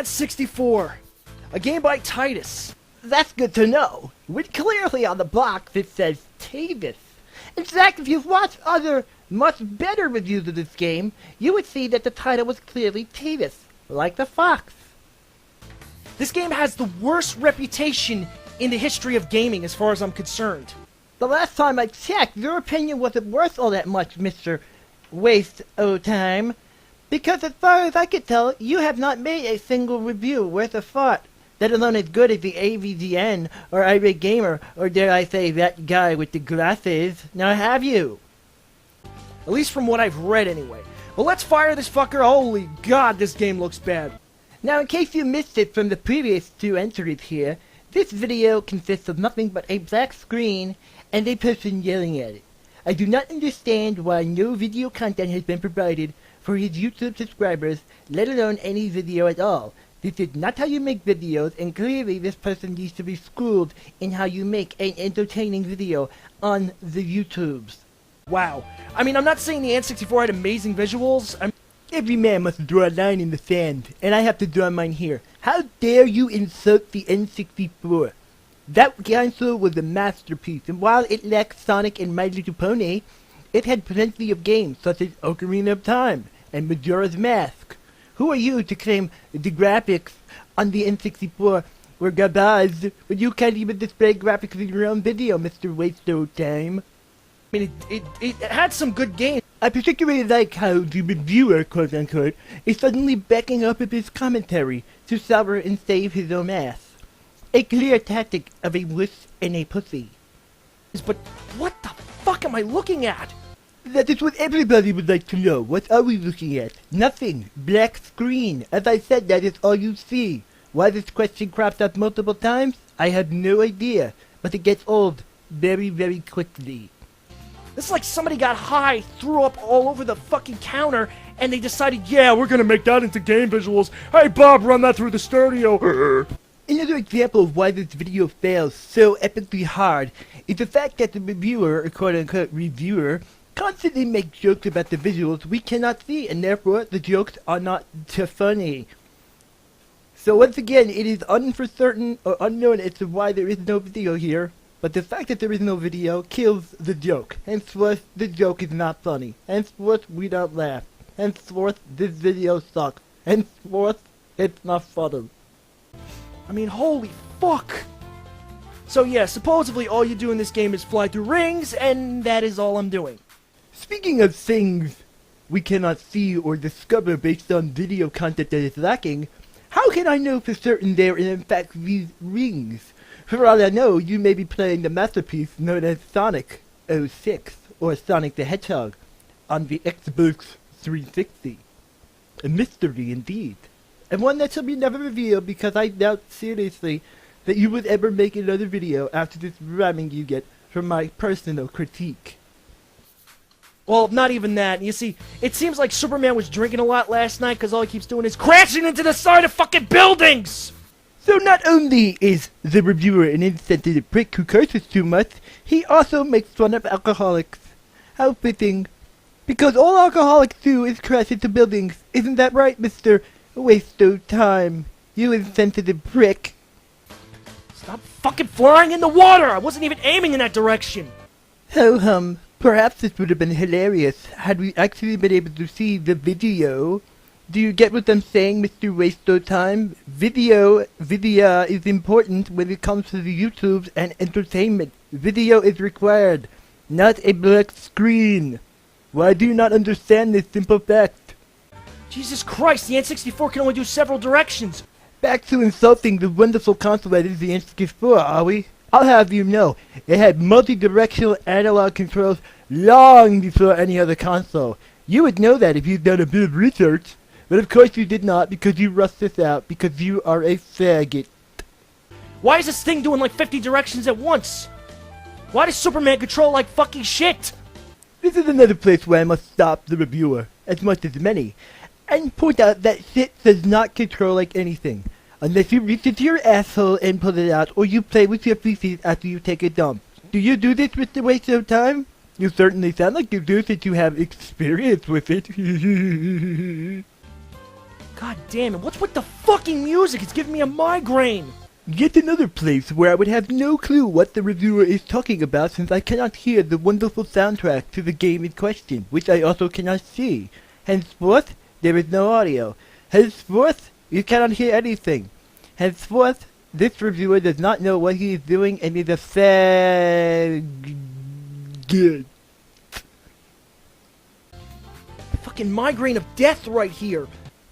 Superman 64, a game by Titus. That's good to know. With clearly on the box it says Tavis. In fact, if you've watched other, much better reviews of this game, you would see that the title was clearly Tavis, like the fox. This game has the worst reputation in the history of gaming as far as I'm concerned. The last time I checked, your opinion wasn't worth all that much, Mr. Waste o' Time. Because as far as I could tell, you have not made a single review worth a thought, let alone as good as the AVGN, or Irate Gamer, or dare I say, that guy with the glasses. Now have you? At least from what I've read anyway. Well, let's fire this fucker. Holy god, this game looks bad. Now, in case you missed it from the previous two entries here, this video consists of nothing but a black screen and a person yelling at it. I do not understand why no video content has been provided for his YouTube subscribers, let alone any video at all. This is not how you make videos, and clearly this person needs to be schooled in how you make an entertaining video on the YouTubes. Wow. I mean, I'm not saying the N64 had amazing visuals. Every man must draw a line in the sand, and I have to draw mine here. How dare you insult the N64? That console was a masterpiece, and while it lacked Sonic and My Little Pony, it had plenty of games such as Ocarina of Time and Majora's Mask. Who are you to claim the graphics on the N64 were garbage when you can't even display graphics in your own video, Mr. Waste o' Time? I mean, it had some good games. I particularly like how the reviewer, quote-unquote, is suddenly backing up of his commentary to sour and save his own ass. A clear tactic of a wuss and a pussy. But what the fuck am I looking at? That is what everybody would like to know. What are we looking at? Nothing. Black screen. As I said, that is all you see. Why this question crops up multiple times? I have no idea. But it gets old very, very quickly. This is like somebody got high, threw up all over the fucking counter, and they decided, yeah, we're gonna make that into game visuals. Hey Bob, run that through the stereo. Another example of why this video fails so epically hard is the fact that the reviewer, or quote-unquote reviewer, constantly makes jokes about the visuals we cannot see, and therefore the jokes are not too funny. So once again, it is uncertain or unknown as to why there is no video here, but the fact that there is no video kills the joke. Henceforth, the joke is not funny. Henceforth, we don't laugh. Henceforth, this video sucks. Henceforth, it's not funny. I mean, holy fuck. So yeah, supposedly all you do in this game is fly through rings, and that is all I'm doing. Speaking of things we cannot see or discover based on video content that is lacking, how can I know for certain there are in fact these rings? For all I know, you may be playing the masterpiece known as Sonic 06 or Sonic the Hedgehog on the Xbox 360. A mystery indeed. And one that shall be never revealed because I doubt seriously that you would ever make another video after this ramming you get from my personal critique. Well, not even that. You see, it seems like Superman was drinking a lot last night because all he keeps doing is crashing into the side of fucking buildings! So not only is the reviewer an insensitive prick who curses too much, he also makes fun of alcoholics. How fitting. Because all alcoholics do is crash into buildings. Isn't that right, Mr. Waste o' Time? You insensitive prick. Stop fucking flying in the water! I wasn't even aiming in that direction! Ho-hum. Perhaps this would have been hilarious had we actually been able to see the video. Do you get what I'm saying, Mr. Waste o' Time? Video is important when it comes to the YouTubes and entertainment. Video is required, not a black screen. Why do you not understand this simple fact? Jesus Christ, the N64 can only do several directions! Back to insulting the wonderful console that is the N64, are we? I'll have you know, it had multi-directional analog controls long before any other console. You would know that if you'd done a bit of research. But of course you did not, because you rushed this out, because you are a faggot. Why is this thing doing like 50 directions at once? Why does Superman control like fucking shit? This is another place where I must stop the reviewer, as much as many, and point out that shit does not control like anything, unless you reach into your asshole and pull it out, or you play with your feces after you take a dump. Do you do this, Mr. Waste o' Time? You certainly sound like you do since you have experience with it. God damn it, what's with the fucking music? It's giving me a migraine. Yet another place where I would have no clue what the reviewer is talking about, since I cannot hear the wonderful soundtrack to the game in question, which I also cannot see. Henceforth, there is no audio. Henceforth, you cannot hear anything. Henceforth, this reviewer does not know what he is doing and is a good. Fucking migraine of death right here.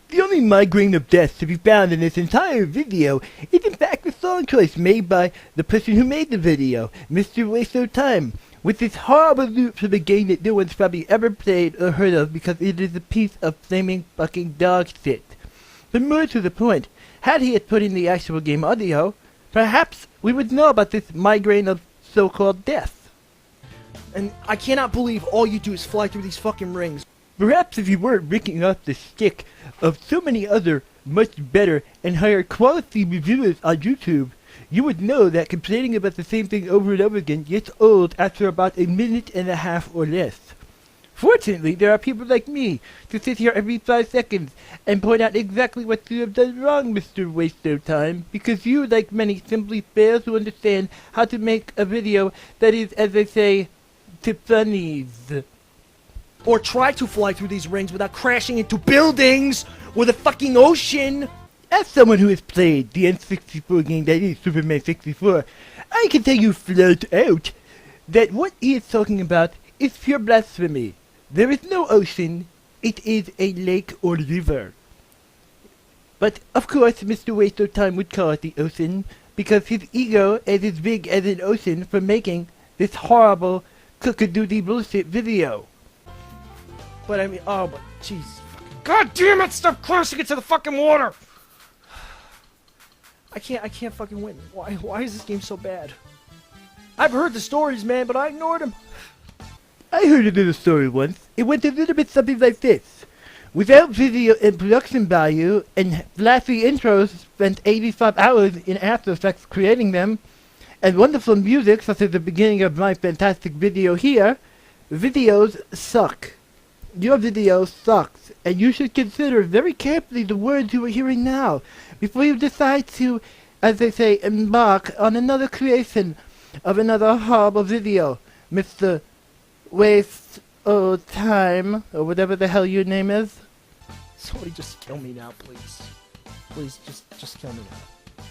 The only migraine of death to be found in this entire video is in fact the song choice made by the person who made the video, Mr. Waste of Time, with this horrible loop for the game that no one's probably ever played or heard of because it is a piece of flaming fucking dog shit. But more to the point, had he had put in the actual game audio, perhaps we would know about this migraine of so-called death. And I cannot believe all you do is fly through these fucking rings. Perhaps if you weren't ripping off the stick of so many other much better and higher quality reviewers on YouTube, you would know that complaining about the same thing over and over again gets old after about a minute and a half or less. Fortunately, there are people like me to sit here every 5 seconds and point out exactly what you have done wrong, Mr. Waste of Time, because you, like many, simply fail to understand how to make a video that is, as they say, to funnies. Or try to fly through these rings without crashing into buildings or the fucking ocean. As someone who has played the N64 game that is Superman 64, I can tell you flat out that what he is talking about is pure blasphemy. There is no ocean, it is a lake or river. But of course Mr. Waste of Time would call it the ocean, because his ego is as big as an ocean for making this horrible cook-a-doodle bullshit video. But I mean, oh, but jeez. God damn it, stop crashing into the fucking water! I can't fucking win. Why is this game so bad? I've heard the stories, man, but I ignored them. I heard a little story once. It went a little bit something like this. Without video and production value and flashy intros, spent 85 hours in After Effects creating them, and wonderful music such as the beginning of my fantastic video here, videos suck. Your video sucks, and you should consider very carefully the words you are hearing now, before you decide to, as they say, embark on another creation of another horrible video, Mr. Waste of Time, or whatever the hell your name is. Somebody just kill me now, please. Please, just kill me now.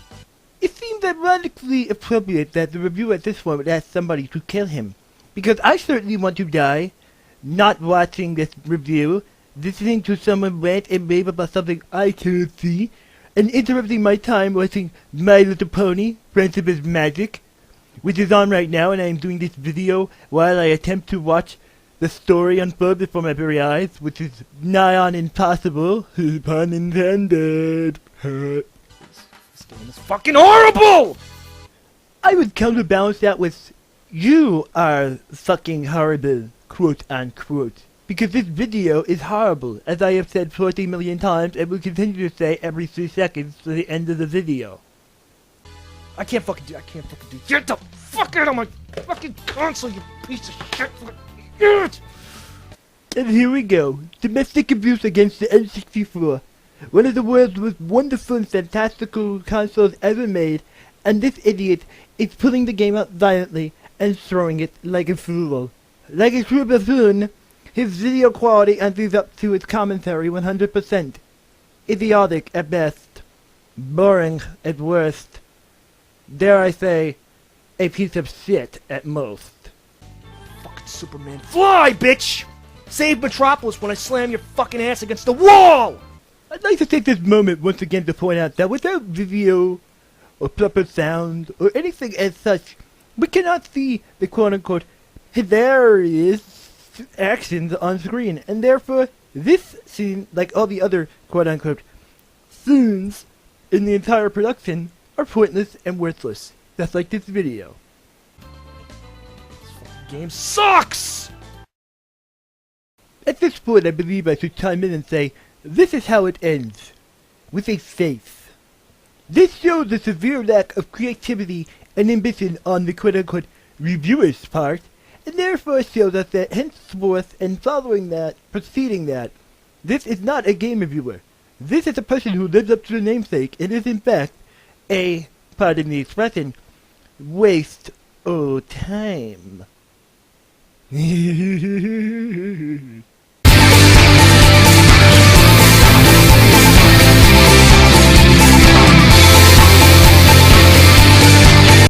It seems ironically appropriate that the reviewer at this point would ask somebody to kill him, because I certainly want to die, not watching this review, listening to someone rant and rave about something I cannot see, and interrupting my time watching My Little Pony, Friendship is Magic, which is on right now, and I am doing this video while I attempt to watch the story unfold before my very eyes, which is nigh on impossible, pun intended. This game is fucking horrible! I would counterbalance that with, you are fucking horrible, quote unquote. Because this video is horrible, as I have said 40 million times and will continue to say every 3 seconds to the end of the video. I can't fucking do Get the fuck out of my fucking console, you piece of shit! Get! And here we go. Domestic abuse against the N64. One of the world's most wonderful and fantastical consoles ever made, and this idiot is pulling the game out violently and throwing it like a fool. Like a true buffoon, his video quality enters up to its commentary 100%. Idiotic at best. Boring at worst. Dare I say, a piece of shit at most. Fucking Superman. Fly, bitch! Save Metropolis when I slam your fucking ass against the wall! I'd like to take this moment once again to point out that without video, or proper sound, or anything as such, we cannot see the quote-unquote hilarious actions on screen, and therefore, this scene, like all the other quote-unquote scenes in the entire production, are pointless and worthless, just like this video. This fucking game sucks! At this point, I believe I should chime in and say, this is how it ends. With a face. This shows a severe lack of creativity and ambition on the quote-unquote reviewer's part, and therefore shows us that henceforth and following that, preceding that, this is not a game reviewer. This is a person who lives up to the namesake and is in fact a, pardon the expression, waste of time.